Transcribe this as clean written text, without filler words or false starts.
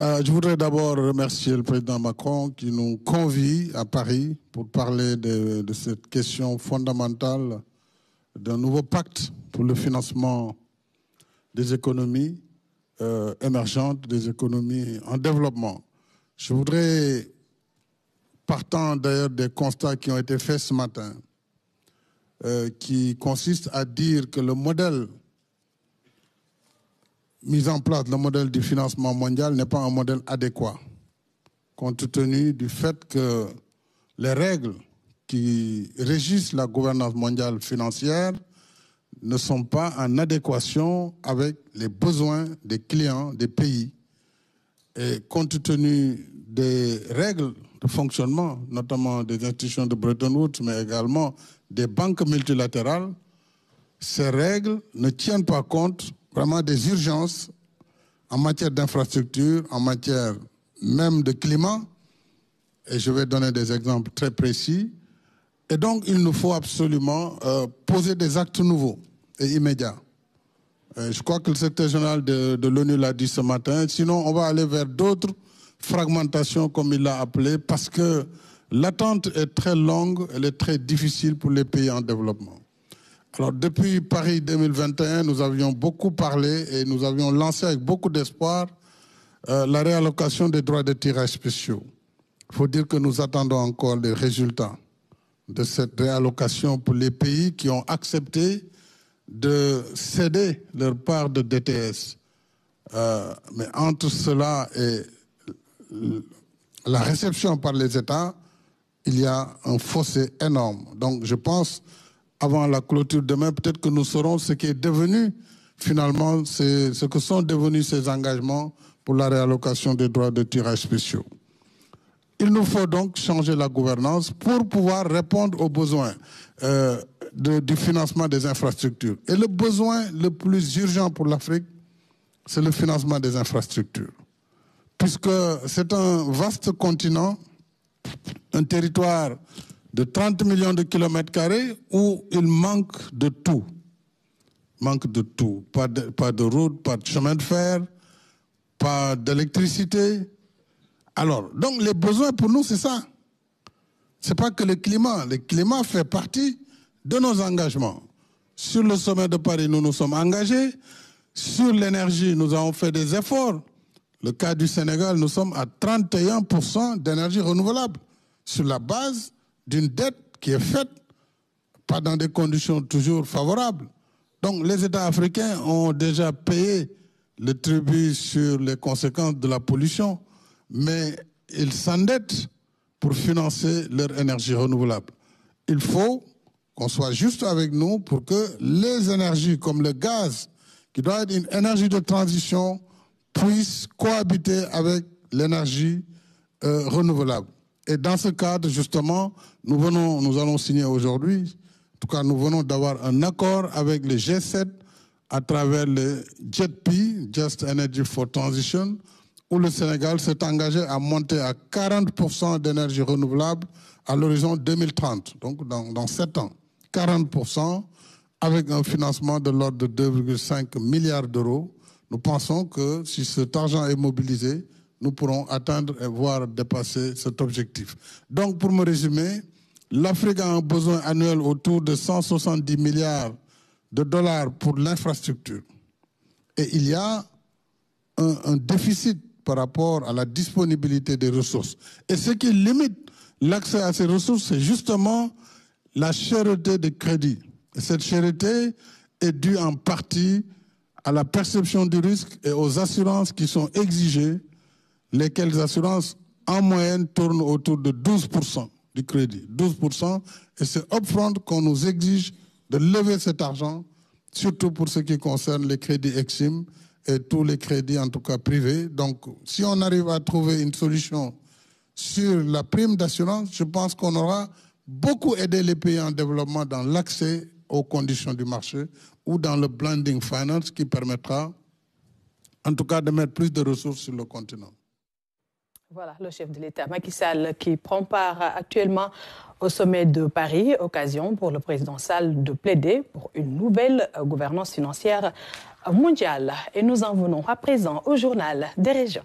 Je voudrais d'abord remercier le président Macron qui nous convie à Paris pour parler de cette question fondamentale d'un nouveau pacte pour le financement des économies émergentes, des économies en développement. Je voudrais, partant d'ailleurs des constats qui ont été faits ce matin, qui consistent à dire que le modèle mis en place, le modèle du financement mondial n'est pas un modèle adéquat, compte tenu du fait que les règles qui régissent la gouvernance mondiale financière ne sont pas en adéquation avec les besoins des clients des pays. Et compte tenu des règles de fonctionnement, notamment des institutions de Bretton Woods, mais également des banques multilatérales, ces règles ne tiennent pas compte vraiment des urgences en matière d'infrastructure, en matière même de climat. Et je vais donner des exemples très précis. Et donc, il nous faut absolument poser des actes nouveaux et immédiats. Je crois que le secrétaire général de l'ONU l'a dit ce matin. Sinon, on va aller vers d'autres fragmentations, comme il l'a appelé, parce que l'attente est très longue, elle est très difficile pour les pays en développement. Alors, depuis Paris 2021, nous avions beaucoup parlé et nous avions lancé avec beaucoup d'espoir la réallocation des droits de tirage spéciaux. Il faut dire que nous attendons encore les résultats de cette réallocation pour les pays qui ont accepté de céder leur part de DTS. Mais entre cela et la réception par les États, il y a un fossé énorme. Donc, je pense, avant la clôture demain, peut-être que nous saurons ce qui est devenu, finalement, ce que sont devenus ces engagements pour la réallocation des droits de tirage spéciaux. Il nous faut donc changer la gouvernance pour pouvoir répondre aux besoins du financement des infrastructures. Et le besoin le plus urgent pour l'Afrique, c'est le financement des infrastructures. Puisque c'est un vaste continent, un territoire de 30 millions de kilomètres carrés où il manque de tout. Manque de tout. Pas de route, pas de chemin de fer, pas d'électricité. Alors, donc les besoins pour nous, c'est ça. C'est pas que le climat. Le climat fait partie de nos engagements. Sur le sommet de Paris, nous nous sommes engagés. Sur l'énergie, nous avons fait des efforts. Le cas du Sénégal, nous sommes à 31% d'énergie renouvelable sur la base d'une dette qui est faite, pas dans des conditions toujours favorables. Donc les États africains ont déjà payé le tribut sur les conséquences de la pollution, mais ils s'endettent pour financer leur énergie renouvelable. Il faut qu'on soit juste avec nous pour que les énergies comme le gaz, qui doit être une énergie de transition, puissent cohabiter avec l'énergie renouvelable. Et dans ce cadre, justement, nous allons signer aujourd'hui, en tout cas nous venons d'avoir un accord avec les G7 à travers le JETP, Just Energy for Transition, où le Sénégal s'est engagé à monter à 40% d'énergie renouvelable à l'horizon 2030, donc dans 7 ans. 40% avec un financement de l'ordre de 2,5 milliards d'euros. Nous pensons que si cet argent est mobilisé, nous pourrons atteindre et voire dépasser cet objectif. Donc, pour me résumer, l'Afrique a un besoin annuel autour de 170 milliards de dollars pour l'infrastructure. Et il y a un déficit par rapport à la disponibilité des ressources. Et ce qui limite l'accès à ces ressources, c'est justement la cherté des crédits. Et cette cherté est due en partie à la perception du risque et aux assurances qui sont exigées, lesquelles assurances, en moyenne, tournent autour de 12% du crédit. 12%, et c'est upfront qu'on nous exige de lever cet argent, surtout pour ce qui concerne les crédits EXIM et tous les crédits, en tout cas privés. Donc, si on arrive à trouver une solution sur la prime d'assurance, je pense qu'on aura beaucoup aidé les pays en développement dans l'accès aux conditions du marché ou dans le blending finance qui permettra, en tout cas, de mettre plus de ressources sur le continent. Voilà, le chef de l'État, Macky Sall, qui prend part actuellement au sommet de Paris, occasion pour le président Sall de plaider pour une nouvelle gouvernance financière mondiale. Et nous en venons à présent au journal des régions.